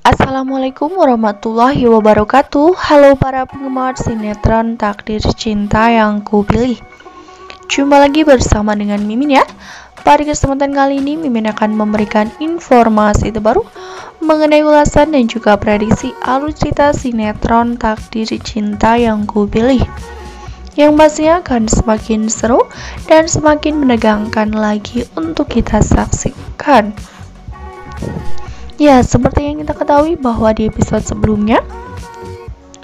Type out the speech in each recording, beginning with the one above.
Assalamualaikum warahmatullahi wabarakatuh. Halo para penggemar sinetron Takdir Cinta yang kupilih. Jumpa lagi bersama dengan Mimin ya. Pada kesempatan kali ini Mimin akan memberikan informasi terbaru mengenai ulasan dan juga prediksi alur cerita sinetron Takdir Cinta yang kupilih, yang pastinya akan semakin seru dan semakin menegangkan lagi untuk kita saksikan. Ya, seperti yang kita ketahui bahwa di episode sebelumnya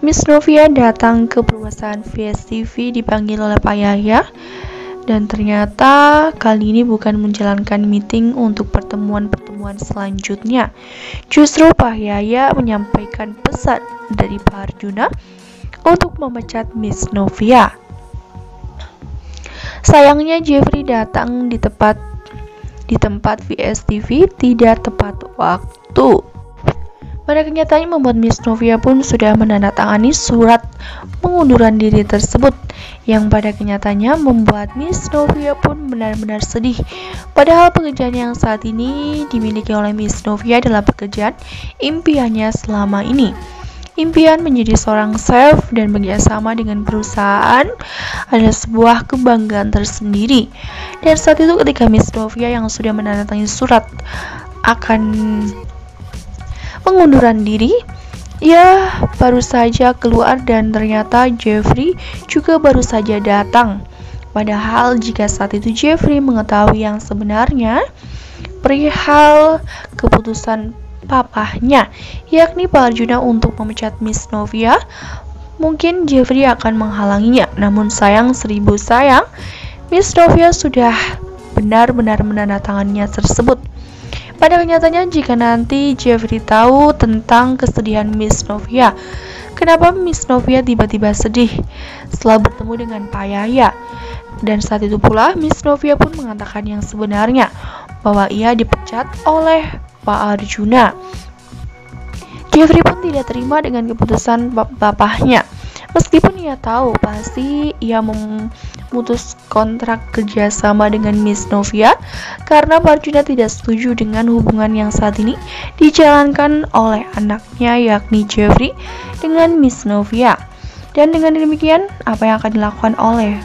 Miss Novia datang ke perusahaan VSTV dipanggil oleh Pak Yahya, dan ternyata kali ini bukan menjalankan meeting untuk pertemuan-pertemuan selanjutnya. Justru Pak Yahya menyampaikan pesan dari Pak Arjuna untuk memecat Miss Novia. Sayangnya Jeffrey datang di tempat VSTV tidak tepat waktu. Pada kenyataannya membuat Miss Novia pun sudah menandatangani surat pengunduran diri tersebut, yang pada kenyataannya membuat Miss Novia pun benar-benar sedih. Padahal pekerjaan yang saat ini dimiliki oleh Miss Novia adalah pekerjaan impiannya selama ini. Impian menjadi seorang chef dan bekerjasama dengan perusahaan adalah sebuah kebanggaan tersendiri. Dan saat itu ketika Miss Novia yang sudah menandatangani surat akan pengunduran diri, ya baru saja keluar dan ternyata Jeffrey juga baru saja datang. Padahal jika saat itu Jeffrey mengetahui yang sebenarnya perihal keputusan papahnya, yakni Pak Arjuna untuk memecat Miss Novia, mungkin Jeffrey akan menghalanginya. Namun sayang seribu sayang, Miss Novia sudah benar-benar menandatanganinya tersebut. Pada kenyataannya jika nanti Jeffrey tahu tentang kesedihan Miss Novia, kenapa Miss Novia tiba-tiba sedih setelah bertemu dengan Pak Yahya, dan saat itu pula Miss Novia pun mengatakan yang sebenarnya bahwa ia dipecat oleh Pak Arjuna. Jeffrey pun tidak terima dengan keputusan bapaknya. Meskipun ia tahu pasti ia memutus kontrak kerjasama dengan Miss Novia karena Pak Arjuna tidak setuju dengan hubungan yang saat ini dijalankan oleh anaknya yakni Jeffrey dengan Miss Novia. Dan dengan demikian, apa yang akan dilakukan oleh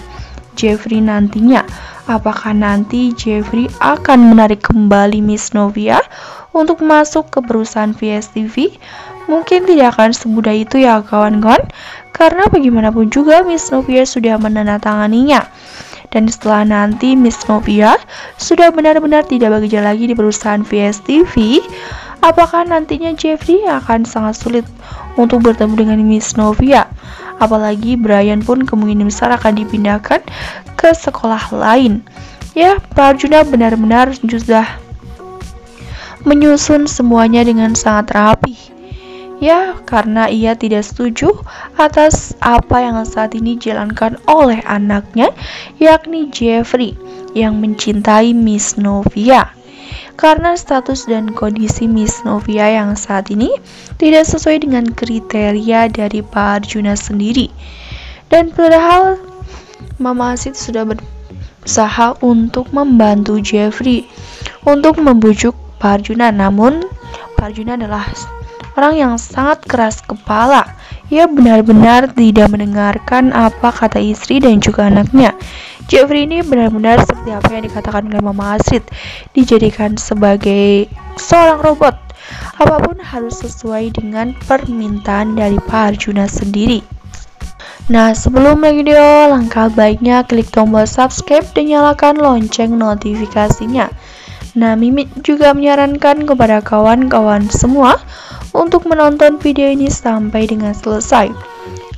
Jeffrey nantinya? Apakah nanti Jeffrey akan menarik kembali Miss Novia untuk masuk ke perusahaan VSTV? Mungkin tidak akan semudah itu ya kawan-kawan, karena bagaimanapun juga Miss Novia sudah menandatanganinya. Dan setelah nanti Miss Novia sudah benar-benar tidak bekerja lagi di perusahaan VSTV, apakah nantinya Jeffrey akan sangat sulit untuk bertemu dengan Miss Novia? Apalagi Brian pun kemungkinan besar akan dipindahkan ke sekolah lain. Ya, Pak Arjuna benar-benar sudah menyusun semuanya dengan sangat rapi. Ya, karena ia tidak setuju atas apa yang saat ini dijalankan oleh anaknya, yakni Jeffrey, yang mencintai Miss Novia. Karena status dan kondisi Miss Novia yang saat ini tidak sesuai dengan kriteria dari Pak Arjuna sendiri. Dan padahal Mama Asid sudah berusaha untuk membantu Jeffrey untuk membujuk Pak Arjuna, namun Pak Arjuna adalah orang yang sangat keras kepala. Ia benar-benar tidak mendengarkan apa kata istri dan juga anaknya. Jeffrey ini benar-benar seperti apa yang dikatakan oleh Mama Astrid, dijadikan sebagai seorang robot. Apapun harus sesuai dengan permintaan dari Pak Arjuna sendiri. Nah, sebelum video, langkah baiknya klik tombol subscribe dan nyalakan lonceng notifikasinya. Nah, Mimin juga menyarankan kepada kawan-kawan semua untuk menonton video ini sampai dengan selesai,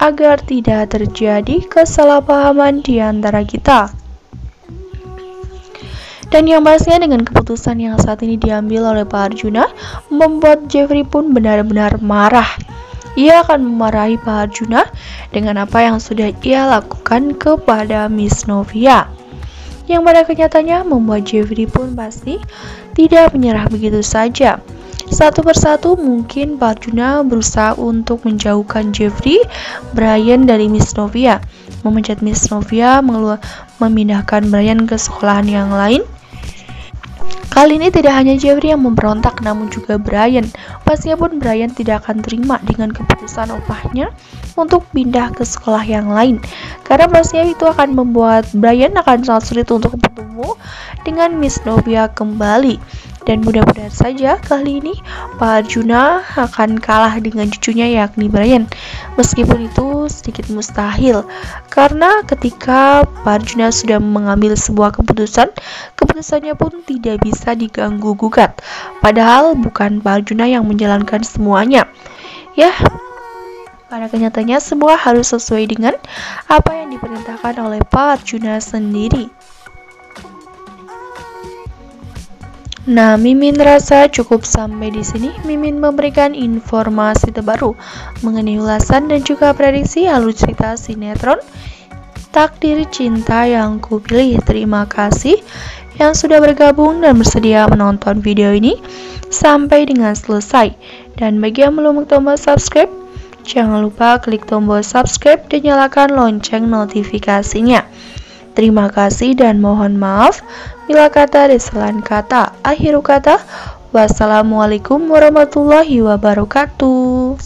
agar tidak terjadi kesalahpahaman di antara kita. Dan yang pastinya dengan keputusan yang saat ini diambil oleh Pak Arjuna, membuat Jeffrey pun benar-benar marah. Ia akan memarahi Pak Arjuna dengan apa yang sudah ia lakukan kepada Miss Novia, yang pada kenyataannya membuat Jeffrey pun pasti tidak menyerah begitu saja. Satu persatu mungkin Pak Arjuna berusaha untuk menjauhkan Jeffrey, Brian dari Miss Novia, memecat Miss Novia, memindahkan Brian ke sekolahan yang lain. Kali ini tidak hanya Jeffrey yang memberontak, namun juga Brian. Pastinya pun Brian tidak akan terima dengan keputusan opahnya untuk pindah ke sekolah yang lain, karena pastinya itu akan membuat Brian akan sangat sulit untuk bertemu dengan Miss Novia kembali. Dan mudah-mudahan saja kali ini Pak Arjuna akan kalah dengan cucunya yakni Brian. Meskipun itu sedikit mustahil, karena ketika Pak Arjuna sudah mengambil sebuah keputusan, keputusannya pun tidak bisa diganggu gugat. Padahal bukan Pak Arjuna yang menjalankan semuanya. Ya, pada kenyataannya semua harus sesuai dengan apa yang diperintahkan oleh Pak Arjuna sendiri. Nah, Mimin rasa cukup sampai di sini. Mimin memberikan informasi terbaru mengenai ulasan dan juga prediksi alur cerita sinetron Takdir Cinta yang Kupilih. Terima kasih yang sudah bergabung dan bersedia menonton video ini sampai dengan selesai. Dan bagi yang belum tombol subscribe, jangan lupa klik tombol subscribe dan nyalakan lonceng notifikasinya. Terima kasih dan mohon maaf bila kata ada kesalahan kata. Akhir kata, wassalamualaikum warahmatullahi wabarakatuh.